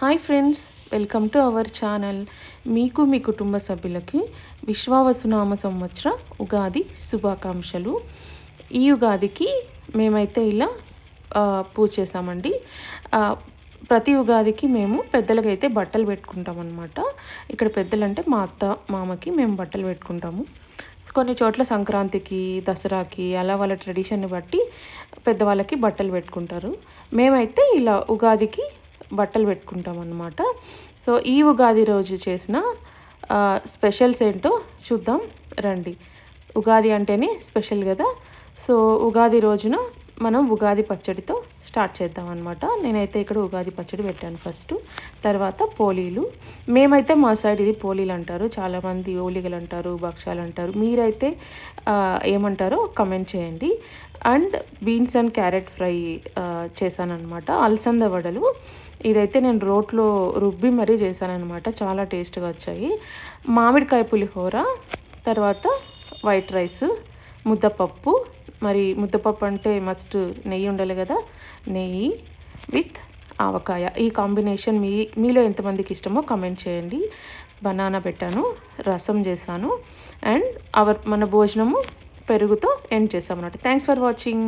Hi friends, welcome to our channel. మీకు మీ కుటుంబ సభ్యులకి విశ్వావసునామ సంవత్సర ఉగాది శుభాకాంక్షలు. ఈ ఉగాదికి మేమైతే ఇలా పూజ చేసామండి. ప్రతి ఉగాదికి మేము పెద్దలకైతే బట్టలు పెట్టుకుంటాం అనమాట. ఇక్కడ పెద్దలంటే మా అత్త మామకి మేము బట్టలు పెట్టుకుంటాము. కొన్ని చోట్ల సంక్రాంతికి, దసరాకి అలా వాళ్ళ ట్రెడిషన్ని బట్టి పెద్దవాళ్ళకి బట్టలు పెట్టుకుంటారు. మేమైతే ఇలా ఉగాదికి బట్టలు పెట్టుకుంటాం అన్నమాట. సో ఈ ఉగాది రోజు చేసిన స్పెషల్స్ ఏంటో చూద్దాం రండి. ఉగాది అంటేనే స్పెషల్ కదా. సో ఉగాది రోజున మనం ఉగాది పచ్చడితో స్టార్ట్ చేద్దాం అనమాట. నేనైతే ఇక్కడ ఉగాది పచ్చడి పెట్టాను ఫస్ట్, తర్వాత పోలీలు. మేమైతే మా సైడ్ ఇది పోలీలు అంటారు, చాలామంది ఓలిగలు అంటారు, భక్షాలు అంటారు. మీరైతే ఏమంటారో కమెంట్ చేయండి. And beans and carrot fry చేశానమాట. అలసంద వడలు ఇదైతే నేను రోట్లో రుబ్బి మరీ చేశానమాట, చాలా టేస్ట్గా వచ్చాయి. మామిడికాయ పులిహోర, తర్వాత వైట్ రైస్, ముద్దపప్పు. మరి ముద్దపప్పు అంటే మస్ట్ నెయ్యి ఉండాలి కదా, నెయ్యి విత్ ఆవకాయ. ఈ కాంబినేషన్ మీలో ఎంతమందికి ఇష్టమో కమెంట్ చేయండి. బనానా పెట్టాను, రసం చేశాను, అండ్ మన భోజనము పెరుగుతో ఎండ్ చేసామన్నమాట. Thanks for watching.